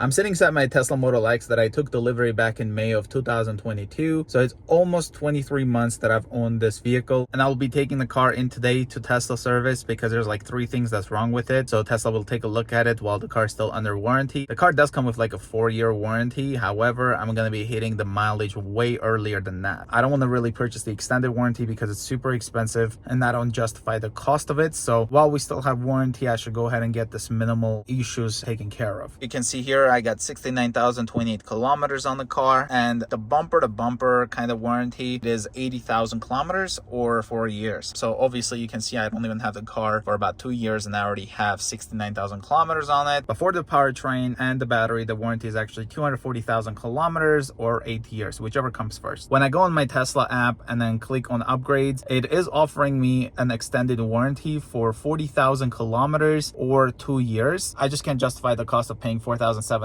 I'm sitting inside my Tesla Model X that I took delivery back in May of 2022. So it's almost 23 months that I've owned this vehicle, and I'll be taking the car in today to Tesla service because there's like 3 things that's wrong with it. So Tesla will take a look at it while the car is still under warranty. The car does come with like a 4-year warranty. However, I'm going to be hitting the mileage way earlier than that. I don't want to really purchase the extended warranty because it's super expensive and I don't justify the cost of it. So while we still have warranty, I should go ahead and get this minimal issues taken care of. You can see here I got 69,028 kilometers on the car, and the bumper to bumper kind of warranty is 80,000 kilometers or 4 years. So obviously you can see I don't even have the car for about 2 years and I already have 69,000 kilometers on it. But for the powertrain and the battery, the warranty is actually 240,000 kilometers or 8 years, whichever comes first. When I go on my Tesla app and then click on upgrades, it is offering me an extended warranty for 40,000 kilometers or 2 years. I just can't justify the cost of paying $4,700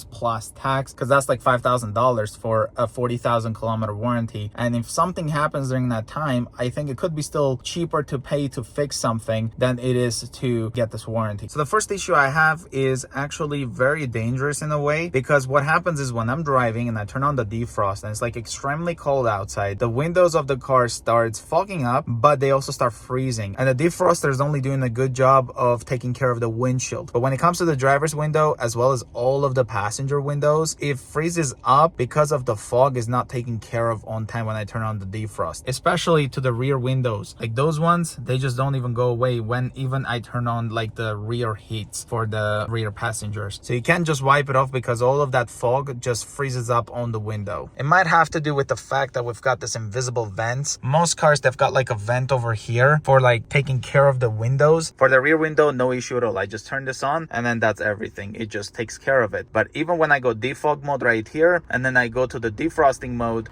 plus tax, because that's like $5,000 for a 40,000 kilometer warranty. And if something happens during that time, I think it could be still cheaper to pay to fix something than it is to get this warranty. So the first issue I have is actually very dangerous in a way, because what happens is when I'm driving and I turn on the defrost and it's like extremely cold outside, the windows of the car starts fogging up, but they also start freezing. And the defroster is only doing a good job of taking care of the windshield. But when it comes to the driver's window, as well as all of the passenger windows, it freezes up because of the fog is not taken care of on time when I turn on the defrost, especially to the rear windows. Like those ones, they just don't even go away when even I turn on like the rear heats for the rear passengers. So you can't just wipe it off because all of that fog just freezes up on the window. It might have to do with the fact that we've got this invisible vents. Most cars, they've got like a vent over here for like taking care of the windows. For the rear window, no issue at all. I just turn this on and then that's everything. It just takes care of it. But even when I go defog mode right here and then I go to the defrosting mode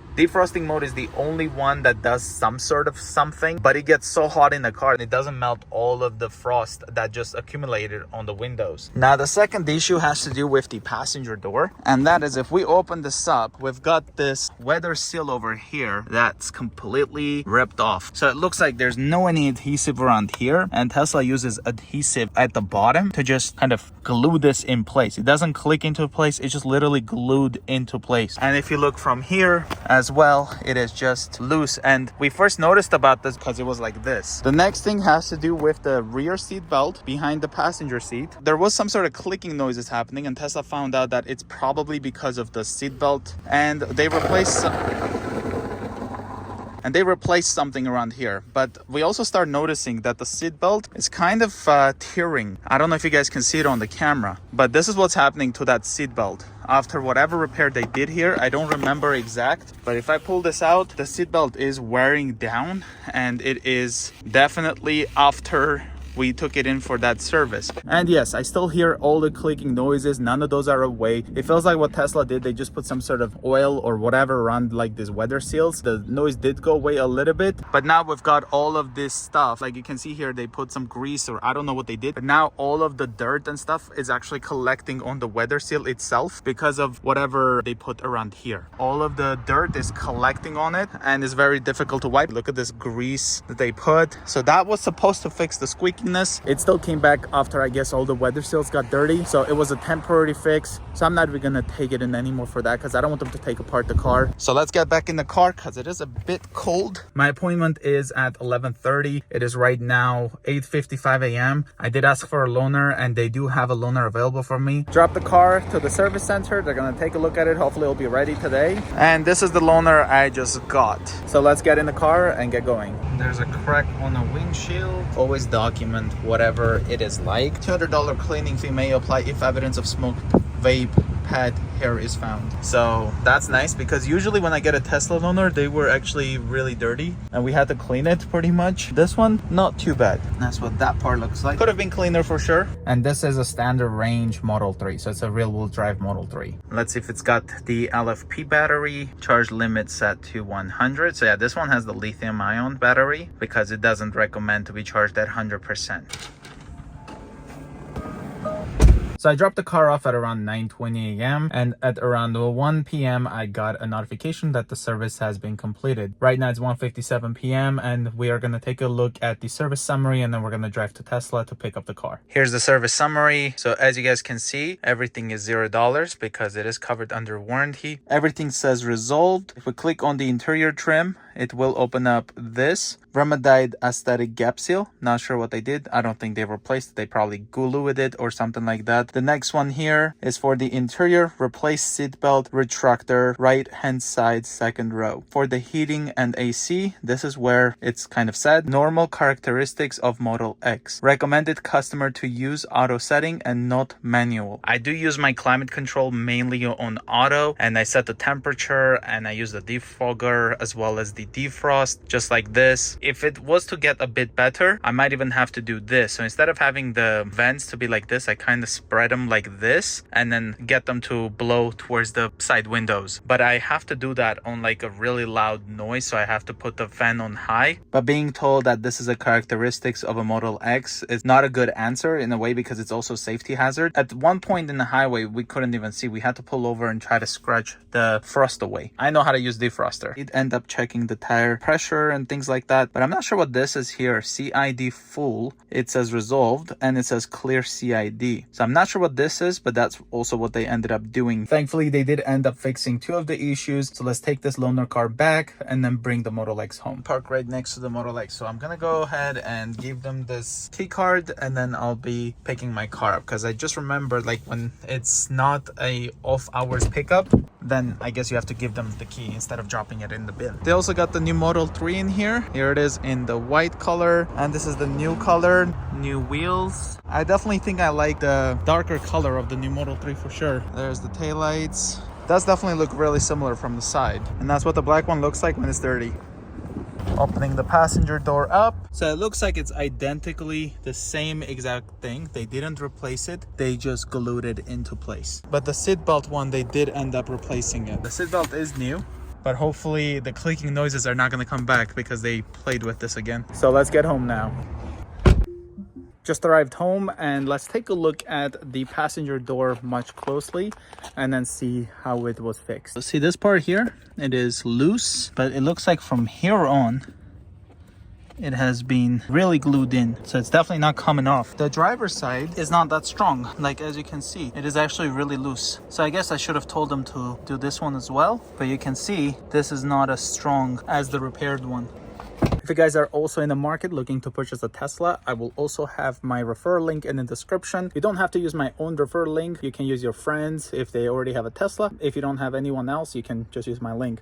is the only one that does some sort of something, but it gets so hot in the car and it doesn't melt all of the frost that just accumulated on the windows. Now the second issue has to do with the passenger door, and that is if we open this up, we've got this weather seal over here that's completely ripped off. So it looks like there's no any adhesive around here, and Tesla uses adhesive at the bottom to just kind of glue this in place. It doesn't click into place, it's just literally glued into place. And if you look from here as well, it is just loose. And we first noticed about this because it was like this. The next thing has to do with the rear seat belt behind the passenger seat. There was some sort of clicking noises happening, and Tesla found out that it's probably because of the seat belt, and they replaced something around here. But we also start noticing that the seat belt is kind of tearing. I don't know if you guys can see it on the camera, but this is what's happening to that seat belt. After whatever repair they did here, I don't remember exact, but if I pull this out, the seat belt is wearing down, and it is definitely after we took it in for that service. And yes, I still hear all the clicking noises. None of those are away. It feels like what Tesla did, they just put some sort of oil or whatever around like these weather seals. The noise did go away a little bit, but now we've got all of this stuff. Like you can see here, they put some grease, or I don't know what they did, but now all of the dirt and stuff is actually collecting on the weather seal itself because of whatever they put around here. All of the dirt is collecting on it and it's very difficult to wipe. Look at this grease that they put. So that was supposed to fix the squeaking. It still came back after I guess all the weather seals got dirty, so it was a temporary fix. So I'm not even gonna take it in anymore for that because I don't want them to take apart the car. So let's get back in the car because it is a bit cold. My appointment is at 11:30. It is right now 8:55 a.m. I did ask for a loaner and they do have a loaner available for me. Drop the car to the service center. They're gonna take a look at it. Hopefully it'll be ready today. And this is the loaner I just got. So let's get in the car and get going. There's a crack on the windshield. Always document whatever it is like. $200 cleaning fee may apply if evidence of smoke, vape, pad, hair is found. So that's nice because usually when I get a Tesla loaner, they were actually really dirty and we had to clean it pretty much. This one, not too bad. That's what that part looks like. Could have been cleaner for sure. And this is a standard range Model 3, so it's a rear-wheel drive Model 3. Let's see if it's got the LFP battery. Charge limit set to 100. So yeah, this one has the lithium-ion battery because it doesn't recommend to be charged at 100%. So I dropped the car off at around 9:20 a.m. and at around 1 p.m. I got a notification that the service has been completed. Right now it's 1:57 p.m. and we are going to take a look at the service summary, and then we're going to drive to Tesla to pick up the car. Here's the service summary. So as you guys can see, everything is $0 because it is covered under warranty. Everything says resolved. If we click on the interior trim, it will open up this Ramadide aesthetic gap seal. Not sure what they did. I don't think they replaced it. They probably glued it or something like that. The next one here is for the interior. Replace seatbelt retractor, right hand side, second row. For the heating and AC, this is where it's kind of sad. Normal characteristics of Model X. Recommended customer to use auto setting and not manual. I do use my climate control mainly on auto, and I set the temperature and I use the defogger as well as the defrost, just like this. If it was to get a bit better, I might even have to do this. So instead of having the vents to be like this, I kind of spread them like this and then get them to blow towards the side windows. But I have to do that on like a really loud noise, so I have to put the fan on high. But being told that this is a characteristics of a Model X is not a good answer in a way, because it's also a safety hazard. At one point in the highway, we couldn't even see. We had to pull over and try to scratch the frost away. I know how to use defroster. It end up checking the tire pressure and things like that, but I'm not sure what this is here. CID full, it says resolved, and it says clear CID. So I'm not sure what this is, but that's also what they ended up doing. Thankfully, they did end up fixing two of the issues. So let's take this loaner car back and then bring the Model X home. Park right next to the Model X. So I'm gonna go ahead and give them this key card, and then I'll be picking my car up, because I just remembered, like, when it's not a off hours pickup, then I guess you have to give them the key instead of dropping it in the bin. They also got the new Model 3 in here. Here it is in the white color, and this is the new color, new wheels. I definitely think I like the darker color of the new Model 3 for sure. There's the taillights. Does definitely look really similar from the side, and that's what the black one looks like when it's dirty. Opening the passenger door up. So it looks like it's identically the same exact thing. They didn't replace it. They just glued it into place. But the seatbelt one, they did end up replacing it. The seatbelt is new, but hopefully the clicking noises are not going to come back because they played with this again. So let's get home now. Just arrived home, and let's take a look at the passenger door much closely and then see how it was fixed. See this part here, it is loose, but it looks like from here on it has been really glued in, so it's definitely not coming off. The driver's side is not that strong. Like, as you can see, it is actually really loose. So I guess I should have told them to do this one as well, but you can see this is not as strong as the repaired one. If you guys are also in the market looking to purchase a Tesla, I will also have my referral link in the description. You don't have to use my own referral link. You can use your friends if they already have a Tesla. If you don't have anyone else, you can just use my link.